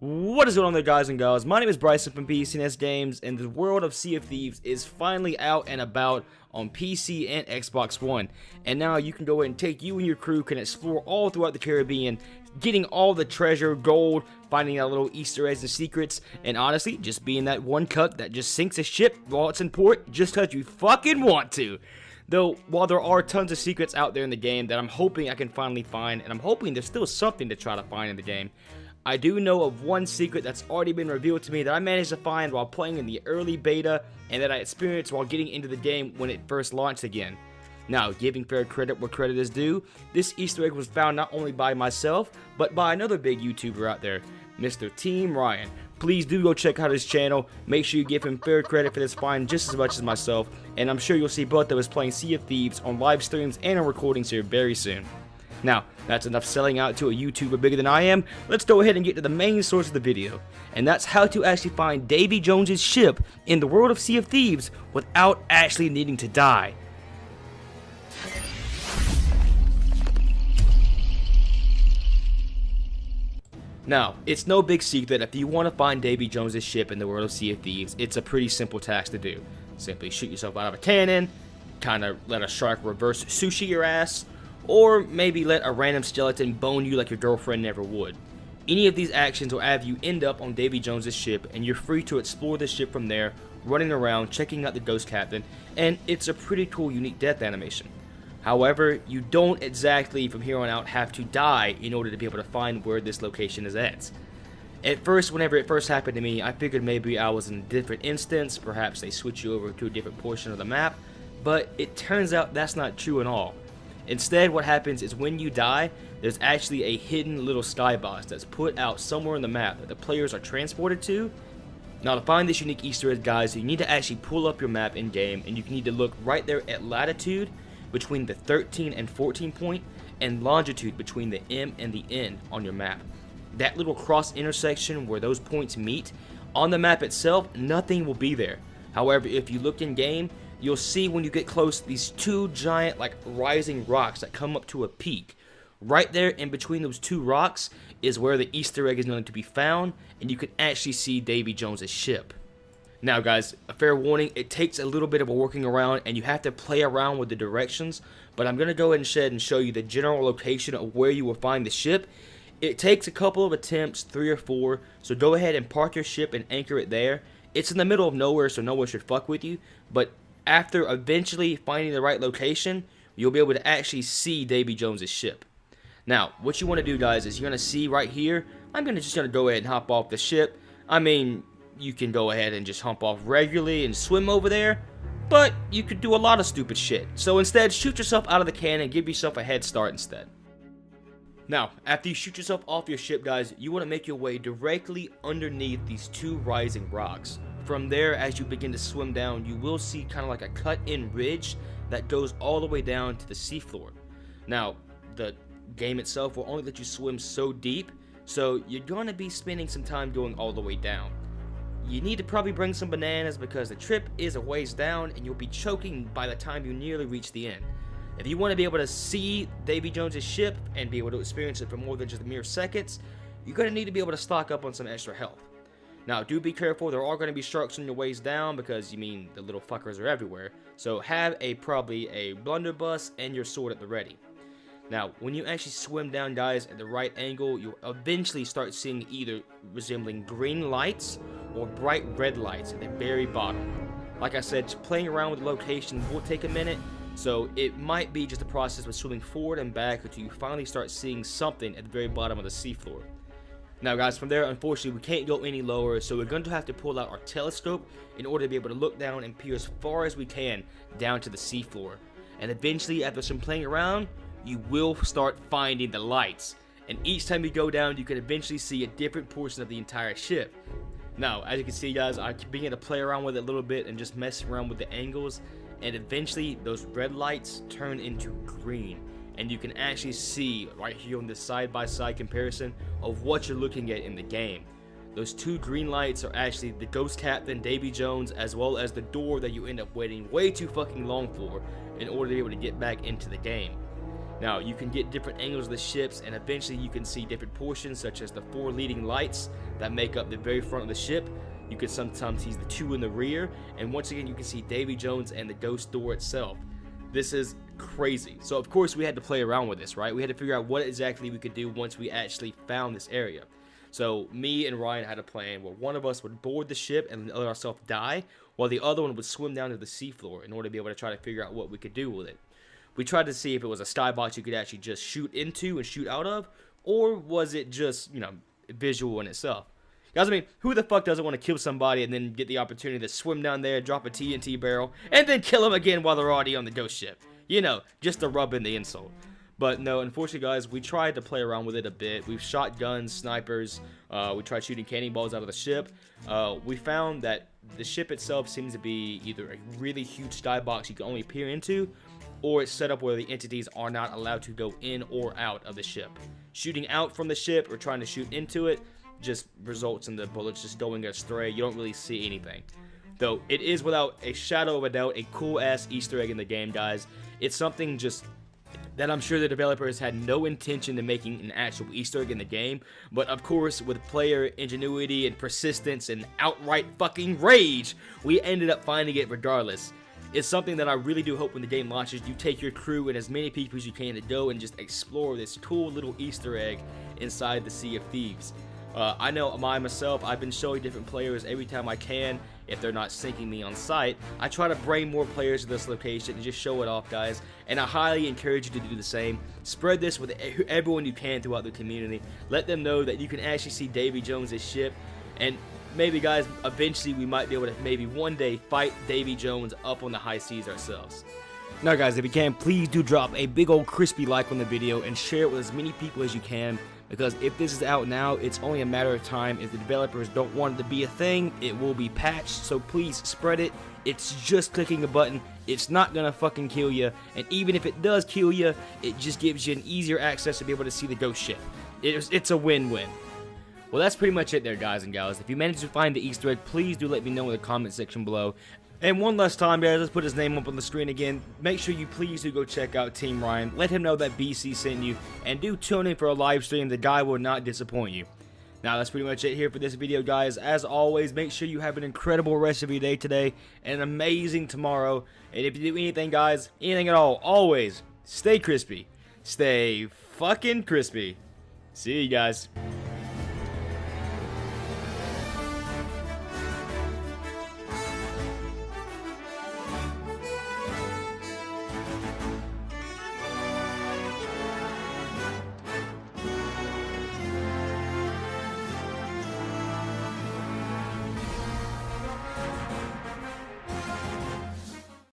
What is going on there, guys and gals? My name is Bryson from PCNS Games, and the world of Sea of Thieves is finally out and about on PC and Xbox One. And now you can go ahead and take you and your crew can explore all throughout the Caribbean, getting all the treasure, gold, finding out little Easter eggs and secrets, and honestly, just being that one cuck that just sinks a ship while it's in port just because you fucking want to. Though, while there are tons of secrets out there in the game that I'm hoping I can finally find, and I'm hoping there's still something to try to find in the game, I do know of one secret that's already been revealed to me that I managed to find while playing in the early beta and that I experienced while getting into the game when it first launched again. Now, giving fair credit where credit is due, this Easter egg was found not only by myself, but by another big YouTuber out there, Mr. Team Ryan. Please do go check out his channel, make sure you give him fair credit for this find just as much as myself, and I'm sure you'll see both of us playing Sea of Thieves on live streams and on recordings here very soon. Now, that's enough selling out to a YouTuber bigger than I am. Let's go ahead and get to the main source of the video, and that's how to actually find Davy Jones's ship in the world of Sea of Thieves without actually needing to die. Now, it's no big secret that if you want to find Davy Jones's ship in the world of Sea of Thieves, it's a pretty simple task to do. Simply shoot yourself out of a cannon, kind of let a shark reverse sushi your ass, or maybe let a random skeleton bone you like your girlfriend never would. Any of these actions will have you end up on Davy Jones's ship, and you're free to explore the ship from there, running around, checking out the ghost captain, and it's a pretty cool unique death animation. However, you don't exactly from here on out have to die in order to be able to find where this location is at. At first, whenever it first happened to me, I figured maybe I was in a different instance, perhaps they switch you over to a different portion of the map, but it turns out that's not true at all. Instead, what happens is when you die, there's actually a hidden little skybox that's put out somewhere in the map that the players are transported to. Now, to find this unique Easter egg, guys, you need to actually pull up your map in game, and you need to look right there at latitude between the 13 and 14 point, and longitude between the M and the N on your map. That little cross intersection where those points meet, on the map itself, nothing will be there. However, if you look in game, you'll see when you get close these two giant like rising rocks that come up to a peak. Right there in between those two rocks is where the Easter egg is going to be found, and you can actually see Davy Jones's ship. Now guys, a fair warning, it takes a little bit of a working around and you have to play around with the directions, but I'm going to go ahead and show you the general location of where you will find the ship. It takes a couple of attempts, 3 or 4, so go ahead and park your ship and anchor it there. It's in the middle of nowhere, so no one should fuck with you, but after eventually finding the right location, you'll be able to actually see Davy Jones's ship. Now, what you want to do, guys, is you're going to see right here, I'm just going to go ahead and hop off the ship. I mean, you can go ahead and just hump off regularly and swim over there, but you could do a lot of stupid shit. So instead, shoot yourself out of the cannon and give yourself a head start instead. Now, after you shoot yourself off your ship, guys, you want to make your way directly underneath these two rising rocks. From there, as you begin to swim down, you will see kind of like a cut-in ridge that goes all the way down to the seafloor. Now, the game itself will only let you swim so deep, so you're going to be spending some time going all the way down. You need to probably bring some bananas because the trip is a ways down and you'll be choking by the time you nearly reach the end. If you want to be able to see Davy Jones's ship and be able to experience it for more than just mere seconds, you're going to need to be able to stock up on some extra health. Now, do be careful, there are going to be sharks on your ways down because, the little fuckers are everywhere. So have probably a blunderbuss and your sword at the ready. Now, when you actually swim down, guys, at the right angle, you'll eventually start seeing either resembling green lights or bright red lights at the very bottom. Like I said, playing around with the location will take a minute, so it might be just a process of swimming forward and back until you finally start seeing something at the very bottom of the seafloor. Now guys, from there, unfortunately, we can't go any lower, so we're going to have to pull out our telescope in order to be able to look down and peer as far as we can down to the seafloor. And eventually, after some playing around, you will start finding the lights. And each time you go down, you can eventually see a different portion of the entire ship. Now, as you can see, guys, I begin to play around with it a little bit and just mess around with the angles, and eventually those red lights turn into green, and you can actually see right here on this side-by-side comparison of what you're looking at in the game. Those two green lights are actually the ghost captain, Davy Jones, as well as the door that you end up waiting way too fucking long for in order to be able to get back into the game. Now, you can get different angles of the ships, and eventually you can see different portions, such as the 4 leading lights that make up the very front of the ship. You can sometimes see the 2 in the rear, and once again you can see Davy Jones and the ghost door itself. This is crazy. So of course we had to play around with this, right? We had to figure out what exactly we could do once we actually found this area. So me and Ryan had a plan where one of us would board the ship and let ourselves die, while the other one would swim down to the seafloor in order to be able to try to figure out what we could do with it. We tried to see if it was a skybox you could actually just shoot into and shoot out of, or was it just, you know, visual in itself. Guys, I mean, who the fuck doesn't want to kill somebody and then get the opportunity to swim down there, drop a TNT barrel, and then kill them again while they're already on the ghost ship? You know, just to rub in the insult. But no, unfortunately, guys, we tried to play around with it a bit. We've shot guns, snipers. We tried shooting cannonballs out of the ship. We found that the ship itself seems to be either a really huge skybox you can only peer into, or it's set up where the entities are not allowed to go in or out of the ship. Shooting out from the ship or trying to shoot into it just results in the bullets just going astray. You don't really see anything. Though it is without a shadow of a doubt a cool ass Easter egg in the game, guys. It's something just that I'm sure the developers had no intention of making an actual Easter egg in the game, but of course with player ingenuity and persistence and outright fucking rage, we ended up finding it regardless. It's something that I really do hope when the game launches, you take your crew and as many people as you can to go and just explore this cool little Easter egg inside the Sea of Thieves. I know myself, I've been showing different players every time I can. If they're not syncing me on site, I try to bring more players to this location and just show it off, guys. And I highly encourage you to do the same. Spread this with everyone you can throughout the community. Let them know that you can actually see Davy Jones' ship. And maybe, guys, eventually we might be able to maybe one day fight Davy Jones up on the high seas ourselves. Now, guys, if you can, please do drop a big old crispy like on the video and share it with as many people as you can. Because if this is out now, it's only a matter of time. If the developers don't want it to be a thing, it will be patched. So please spread it. It's just clicking a button. It's not gonna fucking kill you. And even if it does kill you, it just gives you an easier access to be able to see the ghost ship. It's a win-win. Well, that's pretty much it there, guys and gals. If you managed to find the Easter egg, please do let me know in the comment section below. And one last time, guys, let's put his name up on the screen again. Make sure you please do go check out Team Ryan. Let him know that BC sent you. And do tune in for a live stream. The guy will not disappoint you. Now, that's pretty much it here for this video, guys. As always, make sure you have an incredible rest of your day today. And an amazing tomorrow. And if you do anything, guys, anything at all, always stay crispy. Stay fucking crispy. See you guys.